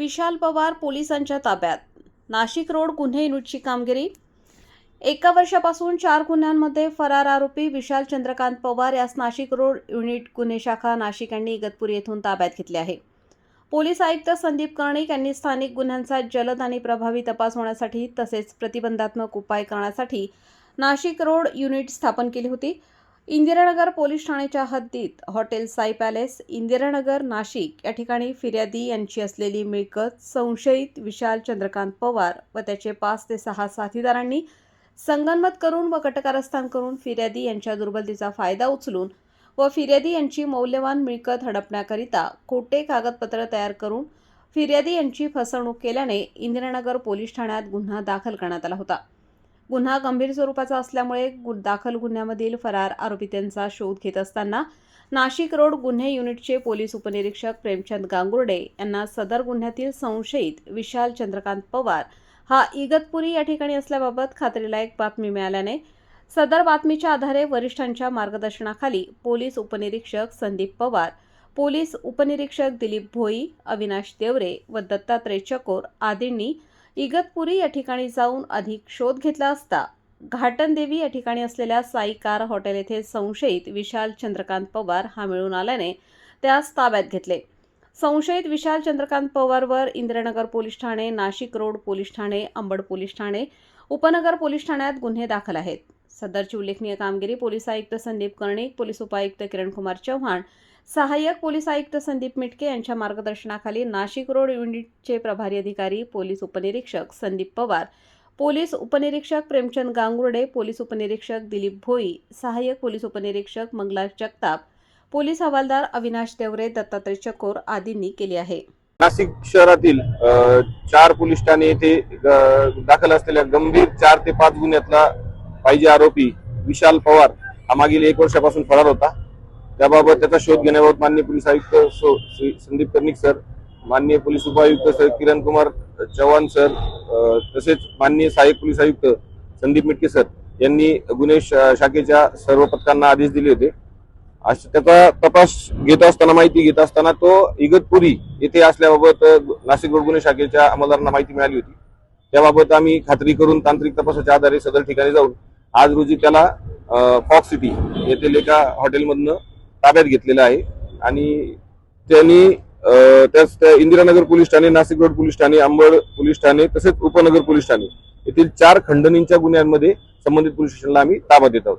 विशाल पवार पोलिसांच्या ताब्यात. नाशिक रोड गुन्हे युनिटची कामगिरी. एका वर्षापासून 4 गुन्ह्यांमध्ये फरार आरोपी विशाल चंद्रकांत पवार यास नाशिक रोड युनिट गुन्हे शाखा नाशिक यांनी इगतपुरी येथून ताब्यात घेतले आहे. पोलीस आयुक्त संदीप कर्णिक यांनी स्थानिक गुन्ह्यांचा जलद आणि प्रभावी तपास होण्यासाठी तसेच प्रतिबंधात्मक उपाय करण्यासाठी नाशिक रोड युनिट स्थापन केली होती. इंदिरानगर पोलीस ठाण्याच्या हद्दीत हॉटेल साई पॅलेस, इंदिरानगर, नाशिक या ठिकाणी फिर्यादी यांची असलेली मिळकत संशयित विशाल चंद्रकांत पवार व त्याचे 5 ते 6 साथीदारांनी संगनमत करून व कटकारस्थान करून फिर्यादी यांच्या दुर्बलतेचा फायदा उचलून व फिर्यादी यांची मौल्यवान मिळकत हडपण्याकरिता खोटे कागदपत्र तयार करून फिर्यादी यांची फसवणूक केल्याने इंदिरानगर पोलीस ठाण्यात गुन्हा दाखल करण्यात आला होता. गुन्हा गंभीर स्वरूपाचा असल्यामुळे दाखल गुन्ह्यामधील फरार आरोपींचा शोध घेत असताना नाशिक रोड गुन्हे युनिटचे पोलीस उपनिरीक्षक प्रेमचंद गांगुर्डे यांना सदर गुन्ह्यातील संशयित विशाल चंद्रकांत पवार हा इगतपुरी या ठिकाणी असल्याबाबत खात्रीलायक बातमी मिळाल्याने सदर बातमीच्या आधारे वरिष्ठांच्या मार्गदर्शनाखाली पोलीस उपनिरीक्षक संदीप पवार, पोलीस उपनिरीक्षक दिलीप भोई, अविनाश देवरे व दत्तात्रय चकोर आदींनी इगतपुरी या ठिकाणी जाऊन अधिक शोध घेतला असता घाटनदेवी या ठिकाणी असलेल्या साई कार हॉटेल येथे संशयित विशाल चंद्रकांत पवार हा मिळून आल्याने त्यास ताब्यात घेतले. संशयित विशाल चंद्रकांत पवारवर इंदिरानगर पोलीस ठाणे, नाशिक रोड पोलीस ठाणे, अंबड पोलीस ठाणे, उपनगर पोलीस ठाण्यात गुन्हे दाखल आहेत. सदरची उल्लेखनीय कामगिरी पोलीस आयुक्त संदीप कर्णिक, पोलीस उपायुक्त किरणकुमार चव्हाण, सहाय्यक पोलीस आयुक्त संदीप मिटके यांच्या मार्गदर्शनाखाली नाशिक रोड युनिटचे प्रभारी अधिकारी पोलीस उपनिरीक्षक संदीप पवार, पोलीस उपनिरीक्षक प्रेमचंद गांगुर्डे, पोलीस उपनिरीक्षक दिलीप भोई, सहाय्यक पोलीस उपनिरीक्षक मंगला जगताप, पोलीस हवालदार अविनाश देवरे, दत्तात्रय चकोर आदींनी केली आहे. नाशिक शहरातील 4 पोलीस ठाणे येथे दाखल असलेल्या गंभीर 4 ते 5 गुन्ह्यातला पाहिजे आरोपी विशाल पवार हा मागील 1 वर्षापासून फरार होता. त्याबाबत त्याचा शोध घेण्याबाबत माननीय पोलीस आयुक्त संदीप कर्णिक सर, माननीय पोलीस उपायुक्त सर किरणकुमार चव्हाण सर, तसेच माननीय सहाय्यक पोलीस आयुक्त संदीप मिटके सर यांनी गुन्हे शाखेच्या सर्व पथकांना आदेश दिले होते. त्याचा तपास घेत असताना, माहिती घेत असताना तो इगतपुरी येथे असल्याबाबत नाशिक रोड गुन्हे शाखेच्या अंमलदारांना माहिती मिळाली होती. त्याबाबत आम्ही खात्री करून तांत्रिक तपासाच्या आधारे सदर ठिकाणी जाऊन आज रोजी त्याला फॉक्स सिटी येथील एका हॉटेलमधनं ताब्यात घेतलेलं आहे आणि त्यांनी त्याच इंदिरानगर पोलीस ठाणे, नाशिक रोड पोलीस ठाणे, अंबड पोलीस ठाणे तसेच उपनगर पोलीस ठाणे येथील 4 खंडणींच्या गुन्ह्यांमध्ये संबंधित पोलीस स्टेशनला आम्ही ताबा देत आहोत.